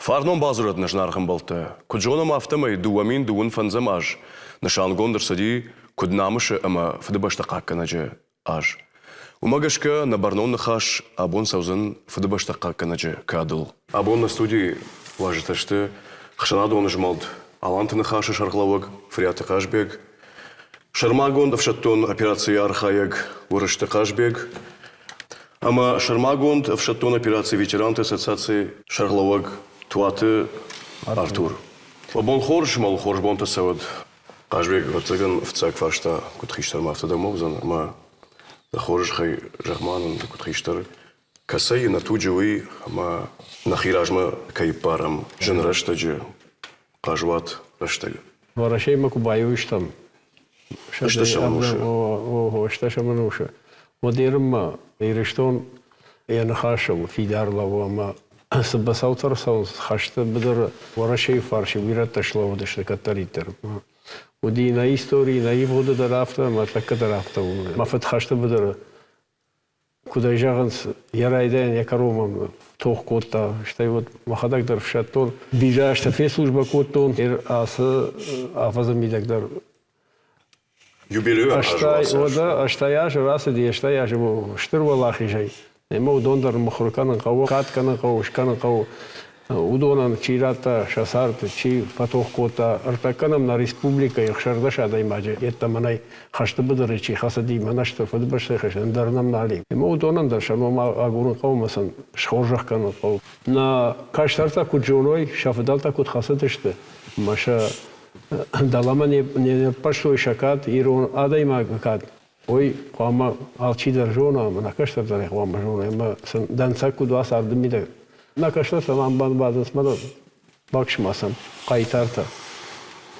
Farnon bazırat nışnarxın baltı. Kudjonam aftamay duamin duun fanzam aj. Nışan gondar sadi kudnamışı ama fıdı başta kakkanacı aj. Умагашка на барнон нахаш абон саузан фудбашта каканаджи кадл. Абон на студии важит, что хшанадо он жмалд. Аланты нахаша шарклаваг фриаты кашбег. Шармагон в операции архаег урышты кашбег. Ама Шармагон в операции ветеранты ассоциации шарклаваг туаты Артур. Абон хорш мал хорш бонта савад кашбег ватаган в цак фашта кутхиштар автодомовзан ама خورج خي رحمان كنت خيشتر كسي نتوجوي ما نخيراجما كي بارم جن رشتج قاجوات رشتج ورشي ماكو بايوشتم اشتشمنوش او اشتشمنوش وديرم يرشتون يعني خاشم في دار لو ما سبساوتر ساوس خاشت بدر ورشي فارشي ويرت تشلو دشت كتريتر ودي ناي ستوري ناي فود درافتا ما تك درافتا ما فتحشت بدر كودا جاغنس يرايدين يكروم توخ كوتا شتاي вот ما خدك در فشتون بيجاشت في служба كوتون اس افز ميدك در юбилей اشتاياش راس دي اشتاياش شتر والله خيجي نمو دوندر مخركان قو كات كان قو شكان قو удонан чирата шасарт чи фатох кота артаканам на республика яхшардаша даймаже это манай хашты быдыры чи хасади манашты фудбашты хашан дарнам нали мо удонан да шанома агурун qawmasan шхоржах кан qав на каштарта куджоной шафдалта кут хасадышты маша далама не паштой шакат ирон адайма кат ой qawma алчидар жона на каштарта qawma жона ма данца кудвас ардмида Накашта саман бан смотрел, бакшмасам, кайтарта,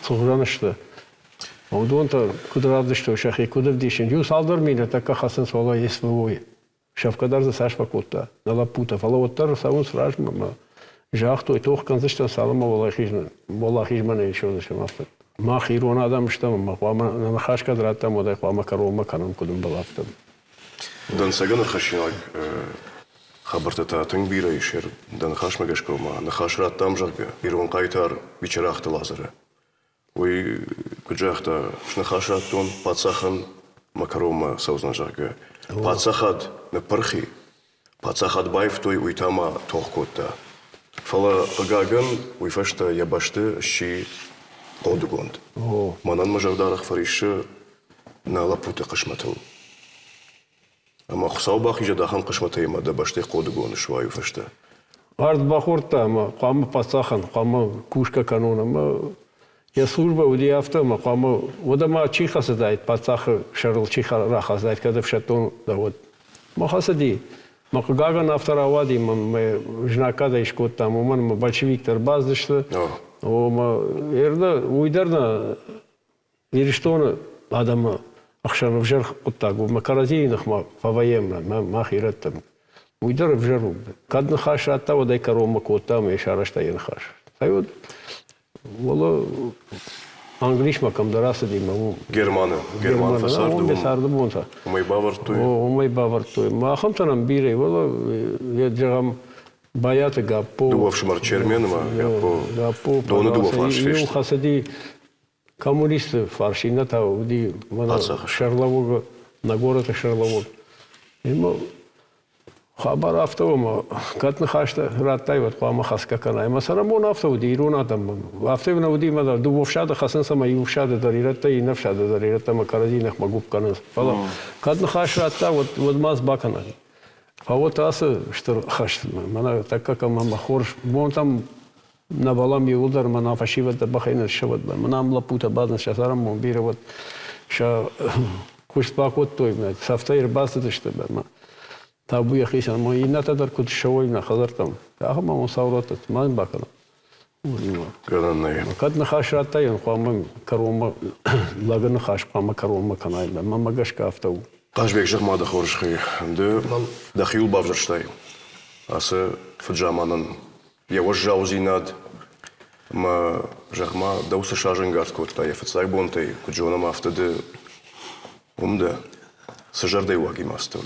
сухранышты. Удонта кудравды что шахи кудавдишин. Юс алдар мина така хасан сола есвой. Шавкадар за саш пакутта, на лапута. Фалавоттар саун сражма. Жахто и тох канзышта салама волахижмана еще зашамафта. Махирон адам что махвама на хашка драта мода хвама карома канам кудум балафта. Дан саган хашинак خبرتها تنبيرة يشير دان خاش مجاشكو ما نخاش رات تامجرجة يرون قايتار بيشراخت لازرة وي كجاختا شنخاش راتون باتساخن مكروما سوزنا جرجة باتساخد نبرخي باتساخد بايفتوي ويتاما توخكوتا فلا أجاجن ويفشتا يبشتا شي قودقوند منان مجردارخ فريش نالابوتا قشمتو أما خصاوباخ يجد أهم قشمتي ما دبشتي قودقون شوي وفشته. أرض بخورتا ما قام باتساخن قام كوشكا كانونا ما يا служба ودي أفتا ما قام وده ما شيء خاصدايت باتساخ شرل شيء راخاصدايت كده فشتون دهود ما خاصدي ما قاعد نفتر أوادي ما جنا كده يشكوت تام ما بلشفيك ترباز دشته وما يردا ويدرنا يرشتون آدم أخشان في جرح قطاق ومكرزين نخما فوايمنا ما خيرتهم ويدر في جرب قد نخاش حتى وداي كروم كوتا ما يشارش تاي نخاش تايود والله أنجليش ما كم دراسة دي ما هو جرمان فساردو بسارد بونتا وما يباورتوي ما خمتنا مبيري والله يجرم بايات جابو دوف شمر تشيرمين ما جابو دونا دوف يوم خاصدي коммунисты фаршина тау ди мана шарлавога на город шарлавог имо хабар автома катна хашта раттай вот пама хаска кана имо сарамон авто ди ирона там автовна уди мада дубовшада хасан сама ювшада дарирата и навшада дарирата макаразинах магуб кана фала катна хашата вот маз бакана а вот аса что хаш мана так как мама хорш бон там на балам юлдар мана фашиват бахайна шават мана амлапута базна шасарам мобира вот ша куштпакот той сафтайр баста что ма табу я хисан мо ината дар кут шавойна хазар там ахма мо саврат ман бакана гаданай кадна хашрата ён хама карома лагана хаш хама карома канай мама гашка автау قاشبيك جغما دخور شخي ده دخيل بافرشتاي أسا فجامانا يوجه وزيناد ما جغما دوس شاجنغارد كوتا يفتساي بونتي كجونا ما افتد ده سجر دي واقي ماستر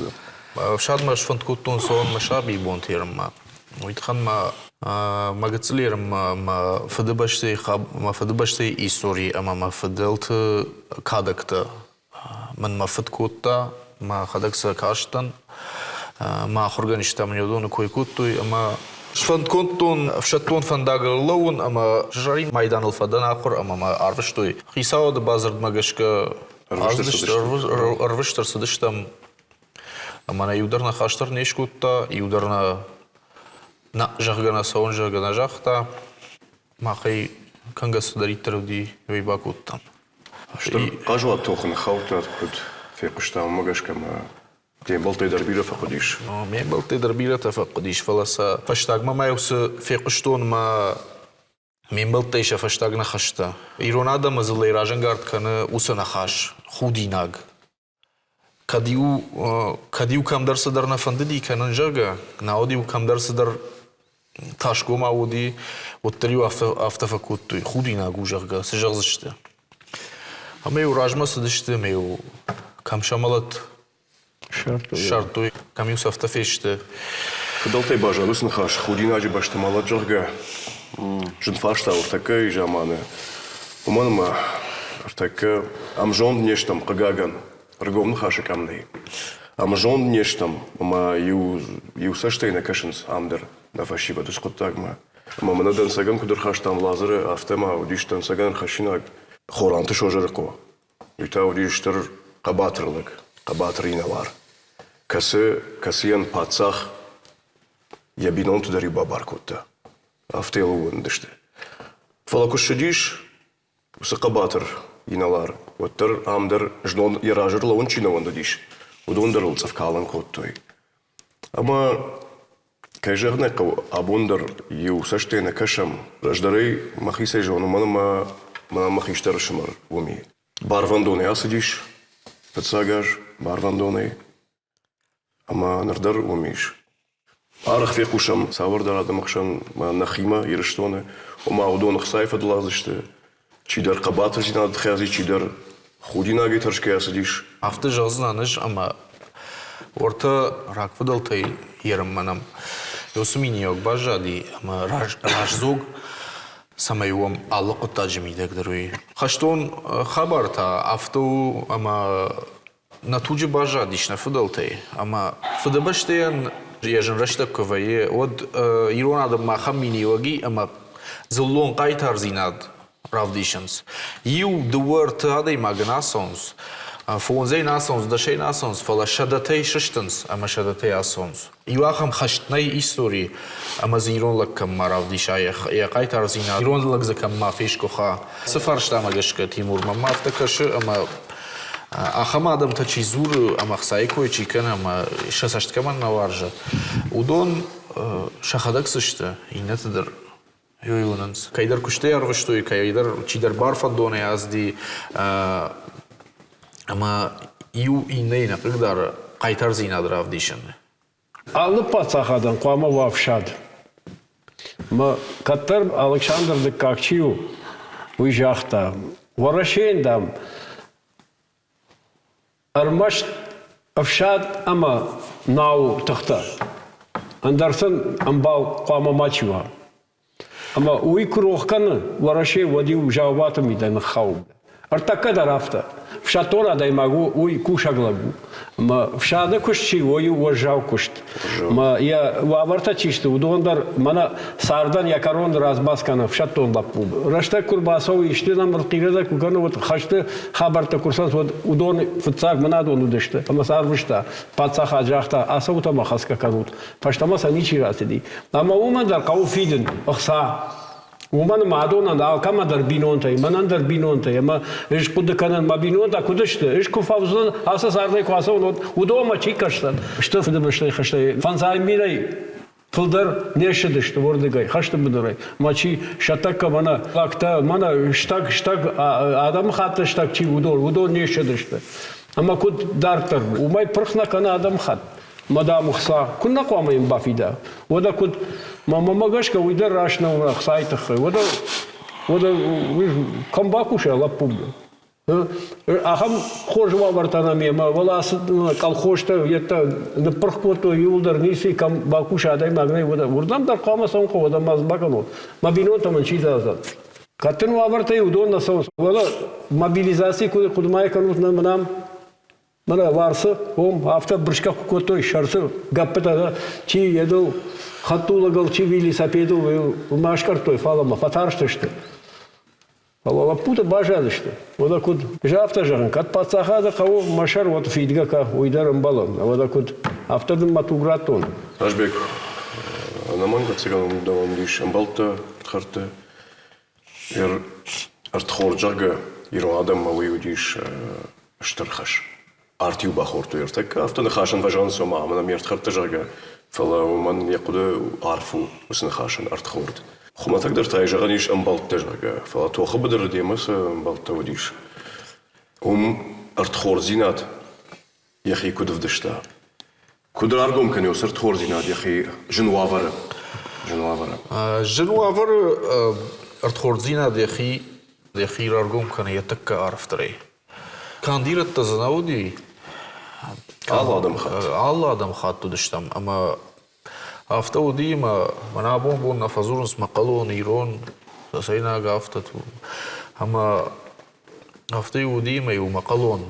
شاد مش فند كوتون صون مشابي بونتي رما Uithan ma gățălir ma fădăbăște istorie ma fădăltă cadăctă ma fădcota ma cadăcă caștan ma organiștam neodon coicutui ma Шфанд контон вшаттон фандагал лоун ама жарин майдан алфадан ахор ама арвыштой хисао да базард магашка арвыштар сыдыштам ама на юдарна хаштар нешкутта юдарна на жагана саун жагана жахта махай кангас дариттарди вейбакуттам Что кажу тохан хаута куд фекуштам магашка ма Тем более дарбира факодиш. Мен более дарбира факодиш. Фаласа фаштаг ма майус фекуштон ма мен более ша фаштаг на хашта. Иронада мазлей ражангард кана усана хаш худинаг. Кадиу кам дарса дар на фандди канан жага. Наодиу кам дарса дар ташко маоди оттриу автофакутту худинаг ужага сежагзышты. А меу ражма сыдышты меу кам шамалат Шартуй, камюс автофеште. Федалтай бажа, русн хаш, худинаджи башта маладжарга. Жен фашта ортака и жамана. Уманма ортака амжон нештам кагаган. Ргом хаша камней. Амжон нештам, ма ю саштейна кашенс амдер на фашиба дускоттагма. Ма манадан саган кудер хаштам лазары автема удиштан саган хашинаг. Хоранты шожарко. Юта удиштер кабатрлык, кабатринавар. Касиян пацах ябинон тудари бабаркутта. Автелу вындышты. Фалакушшидиш усакабатр иналар. Оттар амдар жнон яражыр лавын чинаванды диш. Удондарлцав калан коттой. Ама кайжагнакау абондар ю саштейна кашам. Рождарей махисай жону мана махиштар шамар уми. Барвандоне асадиш. Пацагаж барвандоне. Ама нардар умиш. Арах фекушам савардар адамахшан нахима ирштоне. Ома удонах сайфа длазышты. Чидар кабатр зинад хязи чидар худина гитаршке асадиш. Авто жазнаныш ама орта раквадалтай ерам манам. Йосумини yok бажади ама рajzog самайуам аллық таджимидек даруи. Хаштон хабарта авто ама Натуджи бажа дишна фудалтай, ама фудабаштеян ежен рашта ковае од иронада махам миниваги, ама зуллон кайтар зинад равдишанс. Ю дуарт адай магнасонс, фонзей насонс, дашей насонс, фала шадатей шиштанс, ама шадатей асонс. Ю ахам хаштнай истории, ама зирон лаккам ма равдишай, я кайтар зинад, ирон лакзакам ма фешкоха. Сафаршта магашка Тимур мама автакаши, ама Ахама адам та чизур амахсай кой чикан ама шасашткаман наваржа. Удон шахадак сышты, инетедер юйланс. Кайдар куште арвыштой, кайдар чидар барфадоне азди ама ю иней например кайтар зинадр авдишан. Алып пацахадан қуама вавшад. Ма каттар Александр де Какчиу уйжахта. Варашендам Армаш авшад ама нау тахта. Андарсан амбал қуама мачива. Ама уй курохканы вараше води ужавата мидан хау. Артака дарафта. Вшатора дай могу уй кушаглагу. Ма вшада кушчи ой уважал кушт. Ма я ваварта чишты удондар мана сардан якарон разбаскана вшатон лапу. Рашта курбасов иште нам ртирада куканы вот хашты хабарта курсан вот удон фуцаг мана дону деште. Ама сарвышта паца хаджахта асаута махаска канут. Паштама саничи расиди. Ама умандар кауфиден ахса. Уман мадона да алкама дар бинонтай, манан дар бинонтай, ама иш куда канан ма бинонта кудышты, иш куфавзан аса сардай квасан от удома чикаштан. Что фдебаштай хаштай фанзай мирай фылдар нешедышты вордыгай хашты бдырай. Мачи шатакка мана лакта мана штаг адам хатты штаг чи удор нешедышты. Ама куд дартар умай прхна кана адам хат. Мадам ухса кунна квама им бафида. Вода куд мама магашка уйда рашна урах сайтах. Вода камбакуша лапуб. Ахам хожва вартана мема, валасы колхозта, это на паркото юлдар ниси кам бакуш адай магнай вода. Урдам дар камасам ко вода маз бакано. Мабино там чида азат. Каттен варта юдон на сос. Вала мобилизация кудмай канут нам мана варсы, ом авто брышка кото шарсы гаппета чи едал хатулагал чи велосипеду машкартой фалама фатарштышты. Алла пута бажадышты. Вода куд жафта жаган кат пацахада кау машар вот фидга ка уйдарым балон. Вода куд автодын матугратон. Рашбек, наман гатсиган давам диш амбалта харты. Артхорджага иро адам мауи диш штархаш. Артиу бахорту ертек автоны хашан важан сома мана мерт харты жага. Фала ман якуда арфу усны хашан артхорд. Хума тогда тайжаган иш амбалта жага. Фала тоха бадыр демас амбалта водиш. Артхорзинат яхи кудвдышта. Кудраргом канёс артхорзинат яхи жинуавара. Жинуавар артхорзинат яхи раргом кан ятакка арфтарей. Кандират тазанауди Алла адам хатту дыштам, ама автауди ма манабон бон нафазурунс мақалон ирон сайнага автату, ама автауди ма ю мақалон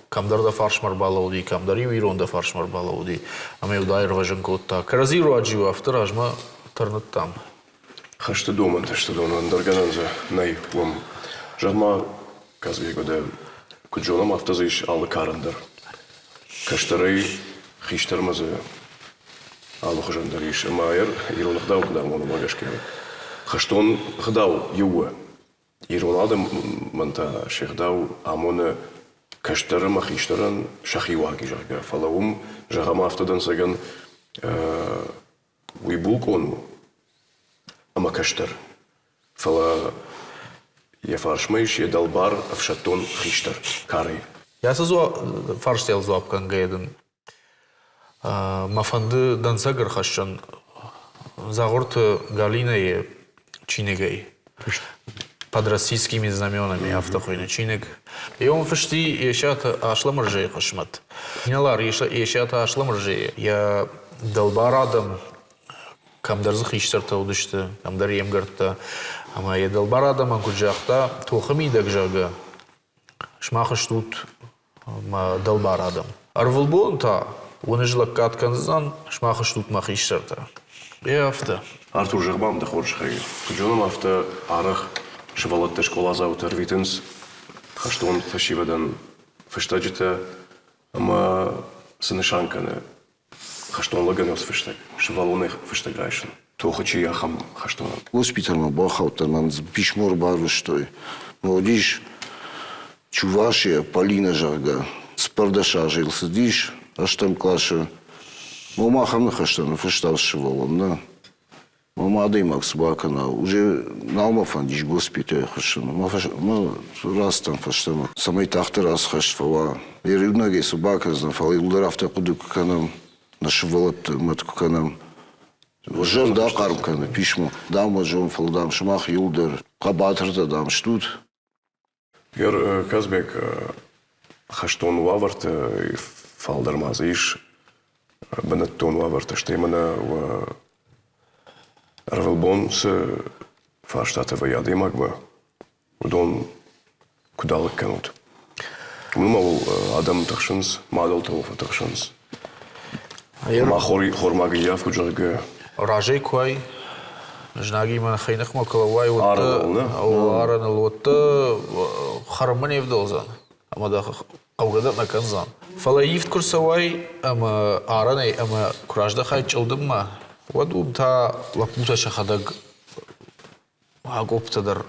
камдарда фаршмар балауди, камдари иронда фаршмар балауди, ама ю дайр важен котта, каразиру аджиу автор ажма тарнат там. Хашты доман даргананза най лом жадма казвай года куджонам автозиш аллы карандар. Каштарай хиштармазы аллы хожандариш. Майер иронах дау кудар мону магашке. Хаштон хдау юа. Ирон адам манта шехдау амоны каштарам хиштаран шахиваги жага. Фалаум жагама автодан саган уйбул кону. Ама каштар. Фала я фаршмейш, я далбар, в шатон хиштар, карай. Я сазу фарштел зуап кангайдын. Мафанды дансагар хашчан загорты Галиной чинегай. Под российскими знаменами автохойны чинег. И он фашти ешата ашламаржей хашмат. Нялар ешата ашламаржей. Я далбар адам камдарзы хиштарта удышты, камдар емгартта. Ама я далбар адам анкуджахта тухами дагжага. Шмахаш тут далбар адам. Арвулбон та оны жылак катканзан шмахаш тут махиштарта. Я авто. Артур жагбам да хорш хай. Куджонам авто арах швалатта школа заутер витенс. Хаштон фашивадан фаштаджита ама сынышанканы. Хаштон лаганос фаштаг. Швалоны фаштаграйшн. Тухачи яхам хаштон. Госпиталма бахаутар нам пишмор бару штой. Молодишь Чувашия, Полина Жарга, Спардаша жил сидишь, аж там клаша. Мама хамна хаштан, фаштал шивалом, да. Мама адаймак собакана, уже налма фандиш госпиталь хаштан. Мы раз там фаштан. Самый тахты раз хаштфала. И рыбнаги собака знафала, и ударавта куду канам. Нашивалат матку канам. Жер да кармканы пишмо. Дам жон фалдам шмах юлдер. Кабатрда дам штут. Гер Казбек хаштон ваварт фалдармазиш бенеттон ваварт штемана в Арвелбон с фаштата ваяды магба. Удон кудалык канут. Мумал адам тахшинс, мадал тофа тахшинс. Ма хормаги яв куджага. Ражей куай. Жнаги ман хайнах макалавай арана лотта хараман евдолзан. Ама да кавгада наканзан. Фала ифт курсавай ама аранай ама куражда хай чалдымма. Ваду та лапута шахадаг агоптадар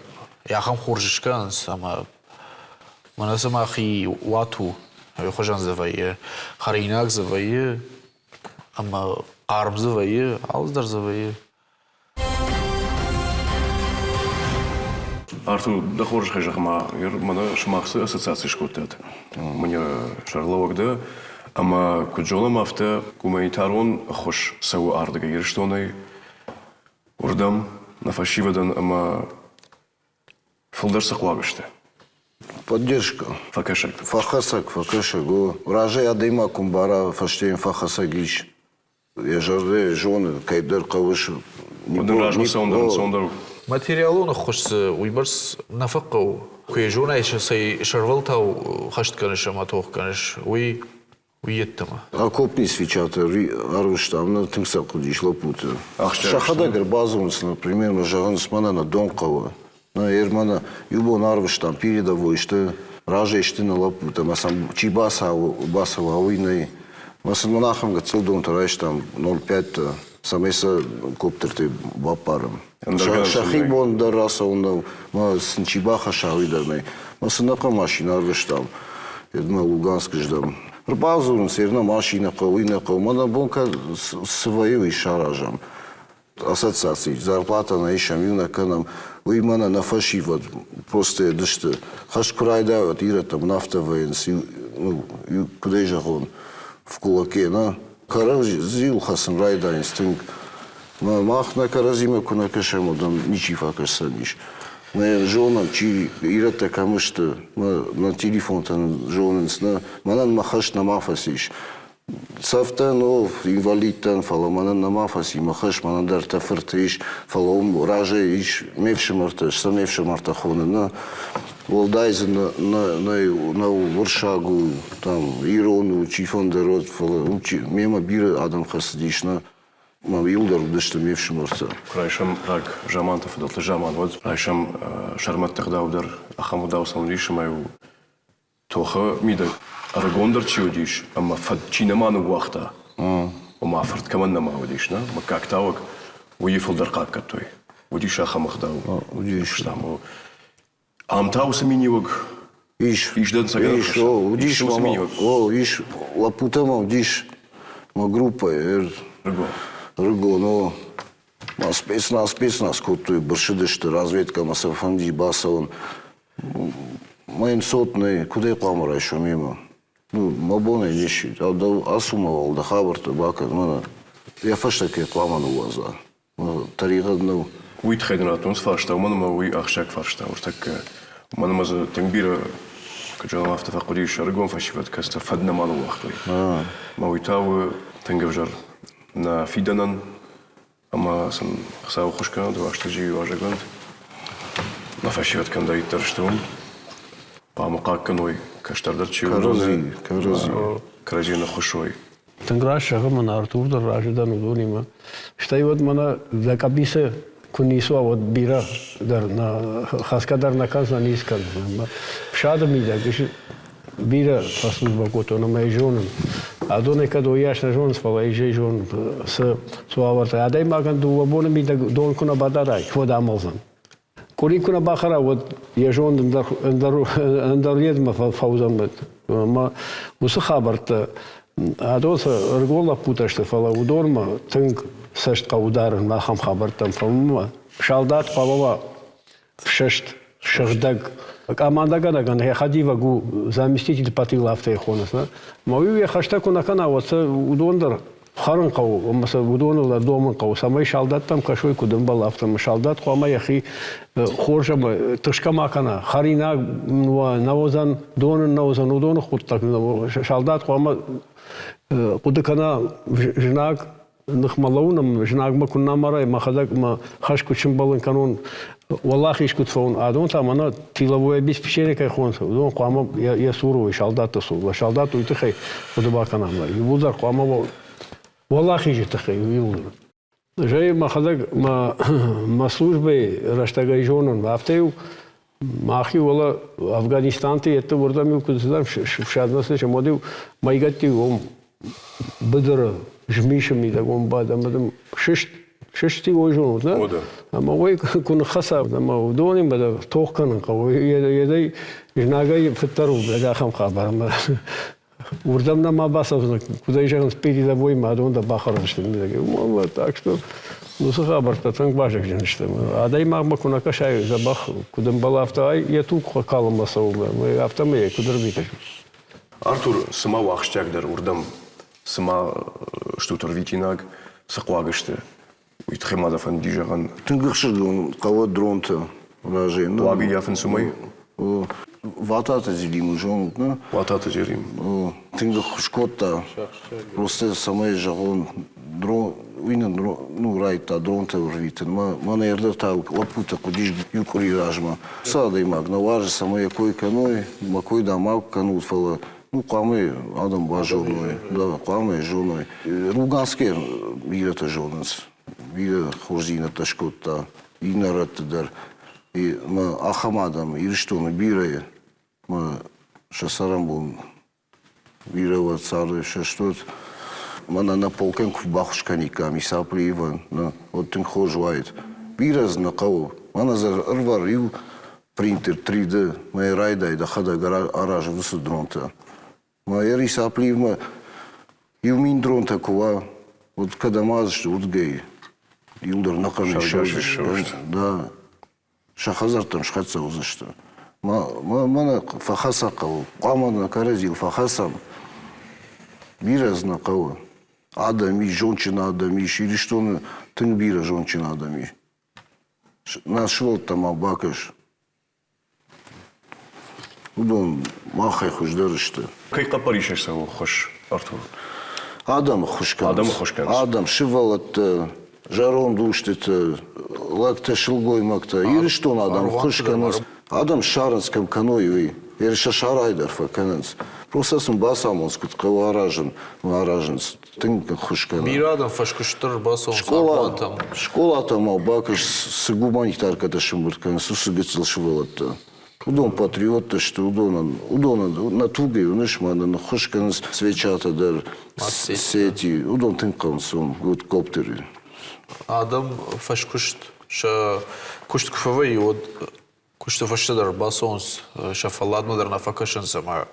яхам хоржишканс ама манасама ахи вату хожан завай харинак завай ама арм завай алздар завай. Артур, да хорж хажахма, мана шмахсы ассоциации шкотат. Мне шарловок да, ама куджолам авто гуманитарон хош сау ардага ерштоной урдам нафашивадан ама филдер саклагышты. Поддержка. Факешек. Фахасак, факешек. Раже адема кумбара фаштейн фахасагич. Я жарде жены, кайдер кавыш. Один ражный саундер. материалуны хочется уйбарс нафақау. Куежуна еще сей шарвалтау хашт каныш матох каныш. Уйеттама. Окопни свечаты, арвыш там, на тымсак кудиш лапуты. Шахадагер базовец, например, мы жаган смана на Донкова. На Ермана, юбон арвыш там передовой, что раже что на лапута, масам чибасова уйной. Масам монахам гацел дон тарайш там 0,5 самеса коптер ты бапаром. Шахибон дараса он на синчибаха шавидарный. Масам нака машина арвыш там. Я думаю, Луганск ждам. Базовым серна машина кавина кавмана бонка свою шаражам. Ассоциации зарплата на ищам юна канам уймана на фаши вот просто дышты хашкурайда вот ира там нафтовый ну куда же он в кулаке на каражи зил хасан райда инстинкт на махна каразима куна кашему дам ничего касаниш на жонам чи ира такому что на телефон там жоненс на манан махаш на мафасиш Сафтан инвалидтан фаламанан на мафаси махаш манандар тафыртыш фалом раже иш мевшимарта самевшимарта хоны на волдайзен на варшагу там ирону чифондерот фала мема бир адам хасдиш на мам илдар дышты мевшимарта Крайшам рак жамантов дал жаман вот крайшам шармат тагдаудар ахамудау самришмаю тоха мида Арагондер чудиш, ама фадчинаману вахта. Ома фарт каманна маудиш, на? Ма как тавак, уифл даркак катой. Удиш ахамахдау. Удиш там. Амтау саминивак. Иш дан сагар. Иш, удиш мама. Иш лапутама удиш. Ма группа Рыго, но ма спецназ котой баршидышты разведка масафанди басаун. Моим сотный, куда я пламара еще мимо. Ну, мабоны вещи, асумовал, да хабарта, бака, мана. Я фаштаки кламану ваза. Таригадну. Уитхайденат, он сфаршта, манама уи ахшак фаршта. Уж так, манама за тангбира, каджал автофа кудиш, аргон фашиват, каста фадна ману вахтой. Мауитау тангавжар на фиданан, ама сан хсау хушка, два штажи важаганд. На фашиват кандай тарштун. Памака каной, каштардар чиу. Карази на хушой. Танграш шагам на Артурдар раждан удонима. Штай вот мана за кабиса кунисва вот бира дар на хаскадар на казна нискан. Шада мида гиш бира фаслужба кото на май жонен. А до некадо яш на жон свала и жон с суавата. А дай маган ду абона мида дон куна бадарай. Хвода амалзан. Курикуна бахара вот я же он андаруедма фаузамбет ма усы хабарта адоса ргола путашты фала удорма тынг сашт ударын махам хабартам фамма шалдат палава шешт шахдаг команда ган я хадива гу заместитель патила автоехонас на мою я хаштаг унакана вот удондар Харан кау, маса удону дома кау, самай шалдат там кашой кудым балафтам шалдат куама яхи хоржама тышкамакана харина навозан донын навозан удону хуттак шалдат куама кудыкана жнак нахмалаунам жнак макунна марай махадак ма хашку чимбалын канон Валлахи шкутфон, а дон там она тиловое обеспечение как он, дон куама я суровый шалдат тасу, шалдат уйтыхай кудыбакана, и будар куама Валлахи же такой вилл. Жай махадак ма службе раштагай жонон автею махи вала Афганистан те это ворда ми кудзам шаднасы чамодив майгати ом бедра жмишами да ом бадам шешти ожон да ама ой кун хасаб да ма удоним бада тохкан кау ядай жнагай фтару да хам хабар Урдамна мабасов, куда езжал передовой, мадон да бахаров, что ли, так что, ну, сахабар-то танк бажек, что а дай мамаку на кашаю забах, куда была авто, я тут калом басовым, мы автомей, куда рвитесь. Артур, сама вахштягдар, урдам, сама штутер витинаг, саквагашты, уитхемадов андижаган. Тынгыршыгын, кого дронта, рожей. Лаги яфен сумай? ватата зелим жон, на. Ватата зелим. Тинга хушкота. Просто самое жагон дрон, ну райта дронта урвитен. Ма не ердата лапута кудиш юкори ражма. Сада имак наваже самое кой каной, макой да мак канут фала. Ну, каме адам бажоной, да, каме жоной. Руганские бирата жонас. Бира хорзина ташкота, инараттыдар. И ма ахамадам, ириштоны бирая. Ма шасарам бун бирава цары шаштот. Мана на полкенку в бахушканика, мисапли Иван, на вот тем хожуает. Бираз на кого? Мана за рварил принтер 3D, моя райда да хада гараж высу дронта. Моя рисапли ма и у меня дрон такого, вот когда мазешь, вот гей. И удар на камень. Да. Шахазар там шхатсау за что. Мана фахаса кого. Камана каразил фахасам. Бираз на кого. Адами, жончина адами, или что он тын бира жончина адами. Нашел там абакаш. Удон махай хуш дарышты. Кай капаришеш сау хош, Артур? Адам хушканс. Адам хушканс. Адам шивалат жарон душтит, лакта шилгой макта. Или что он Адам хушканс. Адам шаранском каноевый. Или шашарайдер факанс. Просто сам басамонскут каваражен, мараженс. Тынка хушканс. Бирадам фашкуштыр басом Школа там абакаш с гуманитар когда шумуркан сусыгцел шивалат. Удон патриот, что удон на туге, унышмана, на хошкан свечата дар сети, удон тынкансом, год коптери. Адам фашкушт, ша кушт кфавы и вот кушт фаштадар басонс, ша фаладма дар нафакашен сама.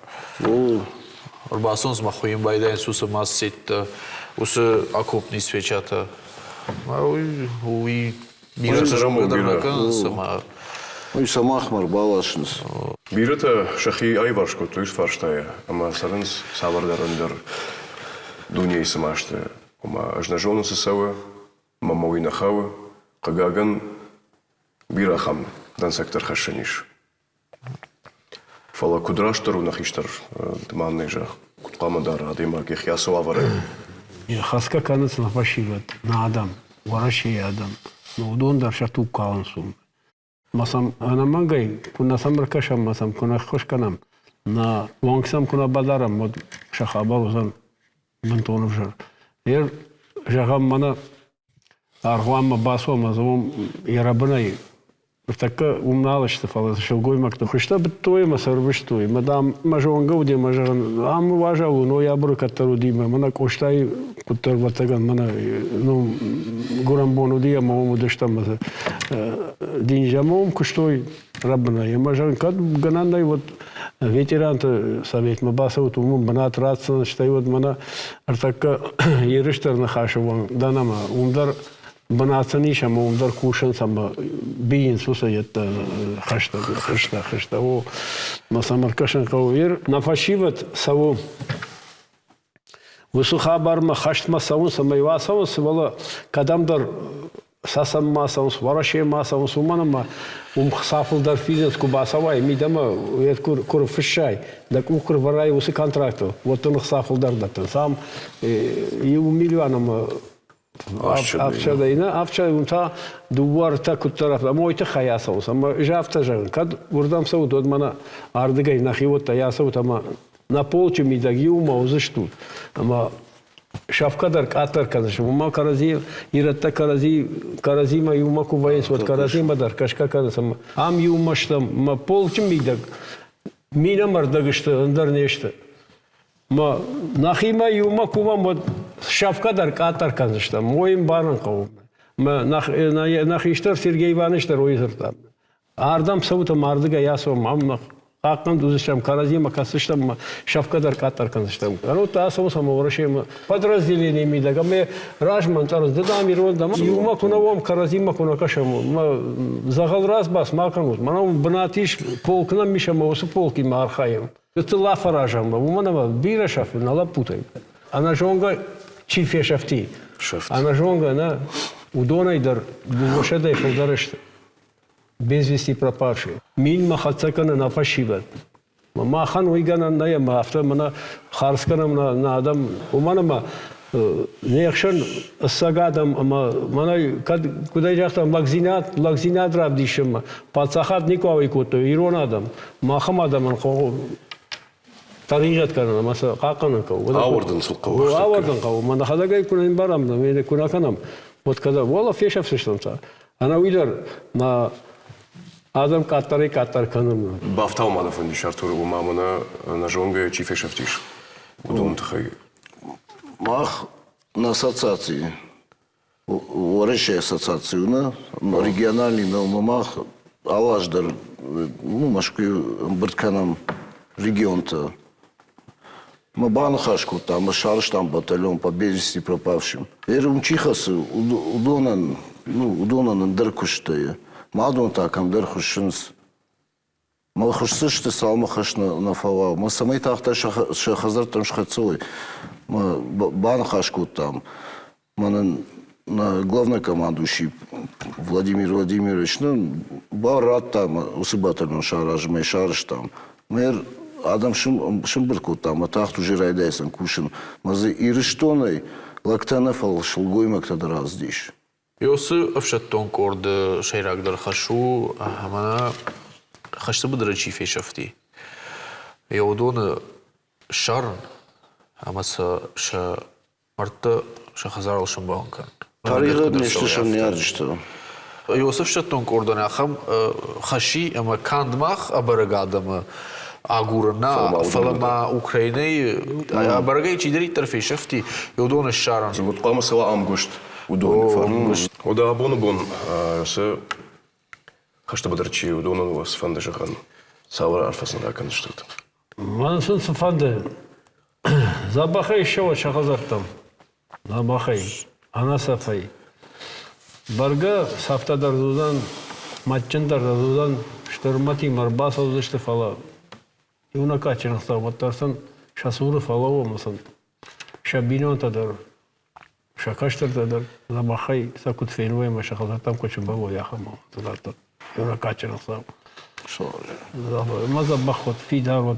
Басонс махуим байдайн суса массет, усы окопни свечата. Уи бира сажам дар накан сама. Ой, самахмар балашнс. Бирата шахи айваршко, то есть фарштая, ама сарынс савардарындыр дуния самашты. Ама ажнажону сысавы, мамауи нахавы, кагаган бирахам, дан сектор хашаниш. Фала кудраштару нахиштар, дманный жах, куткамадар, адима гехясу авары. Хаска каныц на фашиват, на адам, вараши адам. Но удондар шату калансум. Масам анамангай, куна самракашам, масам куна хошканам. На вангсам куна бадарам, вот шахабалузан бентонов жар. Ер жагам мана аргуамма басома завом ярабнай. Така умналышты фала шелгой макто. Хышта биттой масарбыштой. Мадам мажонга уди мажан. Ам важаву, но я бру каттару дима. Мана коштай куттар ватаган мана ну гурамбон уди амому дештам динжамом куштой рабна. Я мажан кад ганандай вот ветеранты совет мабасаут умум банат рацсан штай вот мана артака ерыштар нахашеван данама умдар банацаниша мумдар кушан сама биин суса ятта хашта о масамаркашан кавер нафашиват саву высухабарма хаштма саву самайва саву свала кадамдар сасам масам свараше масам суманама сафлдар физенс кубасава мидама ет кур фишай да кур варай усы контракту вот он сафлдар датан сам и у миллионам Авчадайна, авчадайна, дуар так уттараф, а мой-то хаясаус, ама жавта жан, кад урдам саут, от мана ардыгай нахивот-то ясаут, ама на полчу мидагиума узыштут, ама шавкадар атар казаш, ума карази, иратта каразима юма кубаенс, вот каразима дар, кашка казас, ам юма штам, ма полчу мидаг, мина мардагышты, андар нешты. Ма нахима юма кубам вот шавкадар катар казышта моим баран кау ма нахиштар Сергей Ивановичтар ойзыртам ардам саута мардыга ясо мамма аккан дузышам каразима касыштам шавкадар катар казыштам анут асо само вращем подразделение мидага ме ражман тараз дадами рондам юма кунавом каразима кунакашам ма загал раз бас маканут манам бнатиш полкна мишама осу полки мархаем это лафаражам, у меня бира шаф, на лапутай. Она жонга чифе шафти. Она жонга, она удонайдар, душадай фалдарышты. без вести пропавшие. Мин махацакана на фашиват. Махан уйгана на я мафта мана харскана на адам уманама неяхшан сагадам мана куда жахта лагзинат равдишма пацахат никовый кото иронадам махамадам хо таригат кана маса какана ка Ауырдың сылқау. ауырдың ка мана хадагай кунан барам да мен кунаканам вот когда вала фешав сыштамса ана уйдар на адам катары катар канам Бафтау мадафын шартур умамына на жонга чифешафтиш. Удон тхай. Мах на ассоциации, врачей ассоциации, на региональный, на мамах, алаждар, ну, машку бартканам регион-то. Мы банхашку там, мы шарш там батальон по без вести пропавшим. Эрум чихасы, удонан, ну, удонан дыркуштая. Мадон такам дыркушинс. Мы хушсышты салмахаш на фава. Мы самый тахта шахазар там шхацой. Мы банхашку там. Мы на главный командующий Владимир Владимирович, ну, барат там, усыбатырный шараж, мы шарыш там. Мы адам шимбырку там, а тахту жирайдайсан кушин. Мы за ириштоной лактанафал шелгоймак тогда раздишь. Йосы öfşetton kordu şeyragdar haşu hamana haştı bıdırı çife şafti. Yodonu şarn amasa şa martı şa hazar alışın bankan. Тарихът нещо ще не ядещо. Йосиф öfşetton kordu naham haşi ama kandmah abargadamı agurna falama Ukrayna'yı abargay çideri tarafı şafti. Yodonu şarn. Вот пама села Амгушт. Удон фарн. Ода абону бон. Се хашта бадарчи удонан вас фанда жахан. Савар арфасында каныштырды. Мансын сыфанды забахай шоу шахазартам. Забахай. Ана сафай. Барга сафтадардан матчандардан штурмати марбас озышты фала. И унакачен ставаттарсан шасуры фалаво масан. Шабинон тадар. Шакаштар тадар. Забахай сакут фенвай машахазартам кочен баво яхама. Тадар. И унакачен став. Мазабах вот фидар вот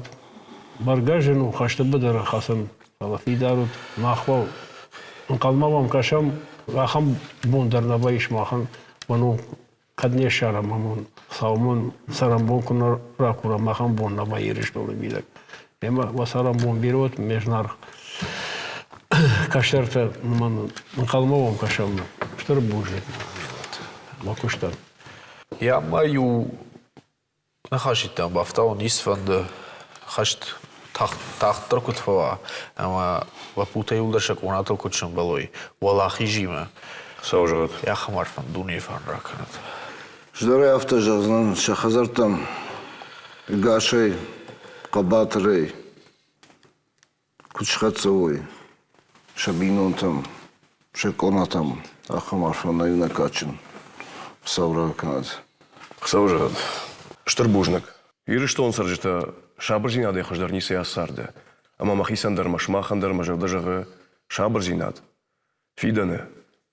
баргажину хашты быдара хасан фала фидар вот махвал. Қалмавам кашам, ахам бондар набайш махан, вану кадне шара мамон, саумон сарамбон кунар ракура махан бон набайриш долы бидак. Ема васарамбон бирот межнар каштарта ман қалмавам кашам, штыр бужет. Макуштар. Я маю нахашитам бафтаун исфанды хашт тахтар кутфава, ама вапута юлдашак унатал кутшан балой, валахи жима. Саужат. Я хамар фан дуни фан раканат. Ждары автожазнан шахазартам гашей, кабатрей, кучхацовой, шабинон там, шекона там, ахамар фан наивна качин. Саура канат. Саужат. Штырбужнак. Иры что он саржита шабыржинад яхождар нисе ясарды. Ама махисандар машмахандар мажардажагы шабыржинад. Фиданы.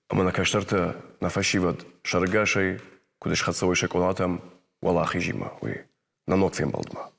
Ама на каштарта на фашивад шаргашей, кудыш хатсовой шоколадам валахи жима. На нотфен балдма.